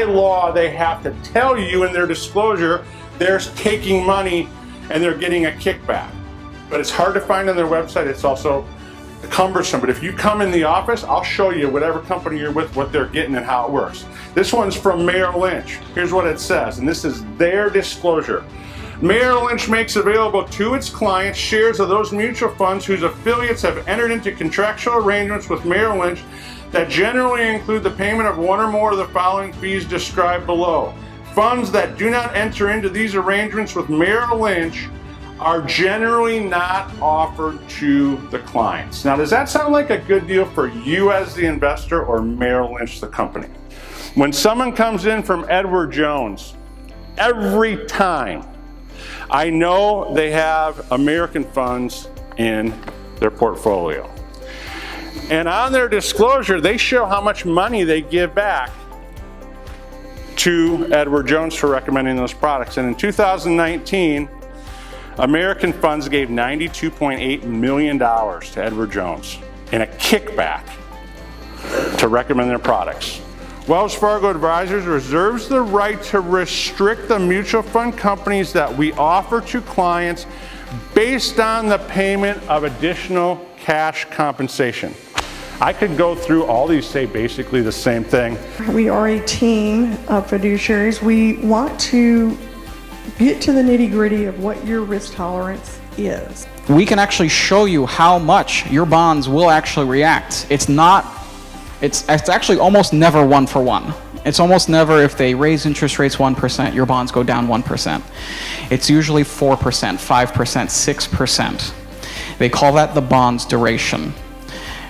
by law, they have to tell you in their disclosure they're taking money and they're getting a kickback. But it's hard to find on their website. It's also cumbersome. But if you come in the office, I'll show you whatever company you're with, what they're getting and how it works. This one's from Merrill Lynch. Here's what it says, and this is their disclosure. Merrill Lynch makes available to its clients shares of those mutual funds whose affiliates have entered into contractual arrangements with Merrill Lynch that generally include the payment of one or more of the following fees described below. Funds that do not enter into these arrangements with Merrill Lynch are generally not offered to the clients. Now, does that sound like a good deal for you as the investor or Merrill Lynch, the company? When someone comes in from Edward Jones, every time I know they have American funds in their portfolio. And on their disclosure, they show how much money they give back to Edward Jones for recommending those products. And in 2019, American funds gave $92.8 million to Edward Jones in a kickback to recommend their products. Wells Fargo Advisors reserves the right to restrict the mutual fund companies that we offer to clients based on the payment of additional cash compensation. I could go through all these, say basically the same thing. We are a team of fiduciaries. We want to get to the nitty-gritty of what your risk tolerance is. We can actually show you how much your bonds will actually react. It's actually almost never 1 for 1. It's almost never if they raise interest rates 1%, your bonds go down 1%. It's usually 4%, 5%, 6%. They call that the bond's duration.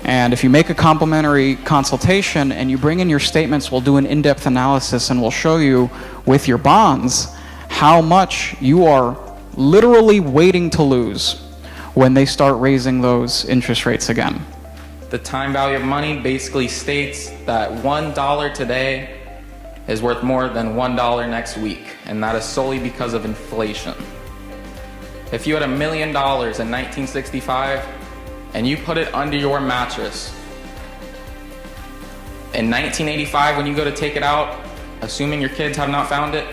And if you make a complimentary consultation and you bring in your statements, we'll do an in-depth analysis and we'll show you with your bonds how much you are literally waiting to lose when they start raising those interest rates again. The time value of money basically states that $1 today is worth more than $1 next week, and that is solely because of inflation. If you had $1 million in 1965 and you put it under your mattress, in 1985 when you go to take it out, assuming your kids have not found it,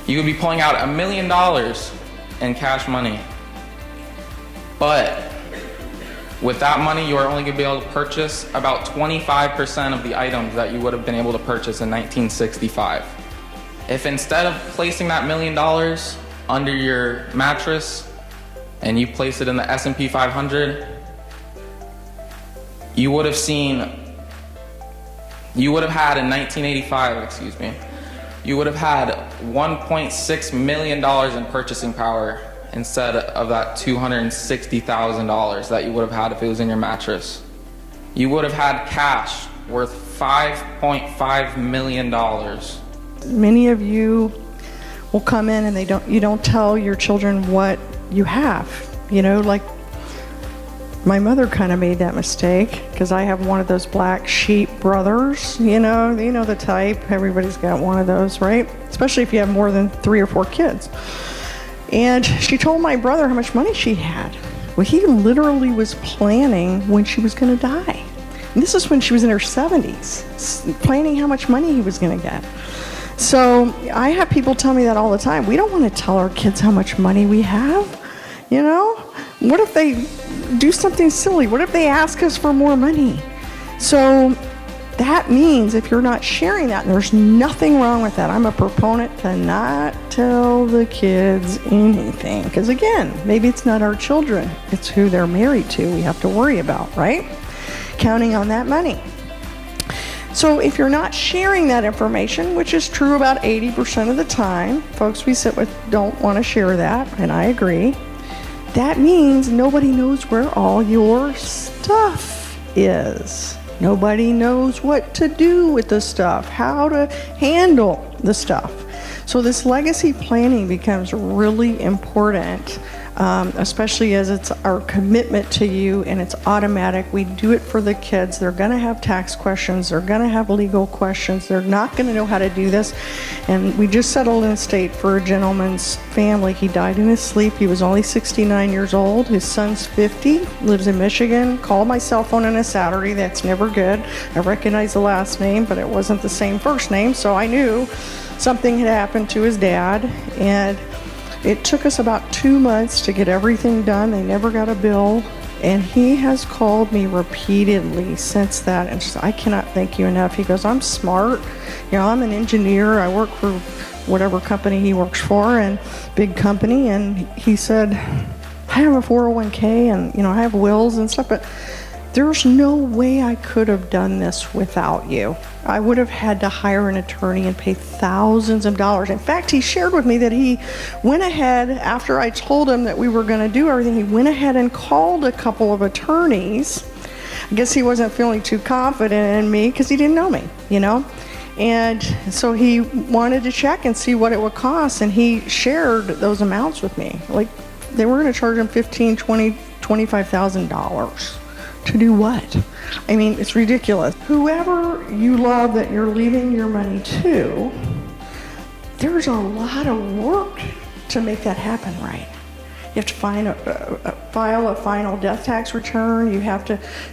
you would be pulling out $1 million in cash money. But with that money, you are only going to be able to purchase about 25% of the items that you would have been able to purchase in 1965. If instead of placing that $1 million under your mattress and you place it in the S&P 500, you would have had in 1985, you would have had $1.6 million in purchasing power instead of that $260,000 that you would have had if it was in your mattress. You would have had cash worth $5.5 million. Many of you will come in and you don't tell your children what you have. You know, like my mother kind of made that mistake because I have one of those black sheep brothers, you know the type. Everybody's got one of those, right? Especially if you have more than 3 or 4 kids. And she told my brother how much money she had. Well, he literally was planning when she was going to die. And this is when she was in her 70s, planning how much money he was going to get. So I have people tell me that all the time. We don't want to tell our kids how much money we have. You know, what if they do something silly? What if they ask us for more money? So that means if you're not sharing that, and there's nothing wrong with that. I'm a proponent to not tell the kids anything. Because again, maybe it's not our children. It's who they're married to we have to worry about, right? Counting on that money. So if you're not sharing that information, which is true about 80% of the time, folks we sit with don't want to share that, and I agree. That means nobody knows where all your stuff is. Nobody knows what to do with the stuff, how to handle the stuff. So this legacy planning becomes really important especially as it's our commitment to you and it's automatic. We do it for the kids. They're going to have tax questions. They're going to have legal questions. They're not going to know how to do this. And we just settled in state for a gentleman's family. He died in his sleep. He was only 69 years old. His son's 50, lives in Michigan. Called my cell phone on a Saturday. That's never good. I recognized the last name, but it wasn't the same first name, so I knew something had happened to his dad. And it took us about 2 months to get everything done. They never got a bill. And he has called me repeatedly since that. And just, I cannot thank you enough. He goes, I'm smart. You know, I'm an engineer. I work for whatever company he works for, and big company. And he said, I have a 401k and, you know, I have wills and stuff, but there's no way I could have done this without you. I would have had to hire an attorney and pay thousands of dollars. In fact, he shared with me that he went ahead, after I told him that we were going to do everything, he went ahead and called a couple of attorneys. I guess he wasn't feeling too confident in me because he didn't know me, you know? And so he wanted to check and see what it would cost, and he shared those amounts with me. Like, they were going to charge him $15,000, $20,000, $25,000. To do what? I mean, it's ridiculous. Whoever you love that you're leaving your money to, there's a lot of work to make that happen right. You have to file a final death tax return. You have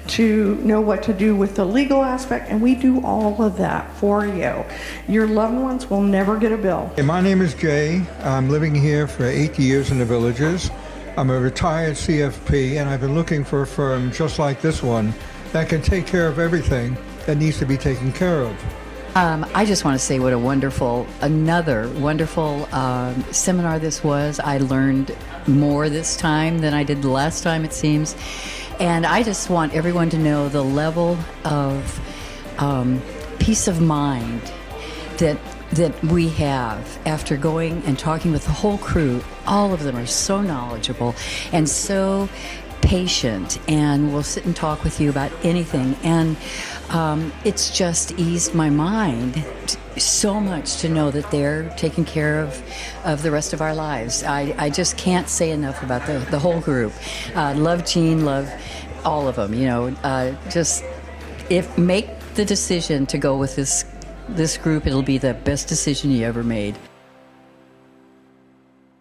to know what to do with the legal aspect, and we do all of that for you. Your loved ones will never get a bill. Hey, my name is Jay. I'm living here for 8 years in the Villages. I'm a retired CFP, and I've been looking for a firm just like this one that can take care of everything that needs to be taken care of. I just want to say what another wonderful seminar this was. I learned more this time than I did the last time, it seems. And I just want everyone to know the level of peace of mind that we have after going and talking with the whole crew. All of them are so knowledgeable and so patient, and will sit and talk with you about anything. And it's just eased my mind so much to know that they're taking care of the rest of our lives. I just can't say enough about the whole group. Love Jean, love all of them. You know, just make the decision to go with this group. It'll be the best decision you ever made.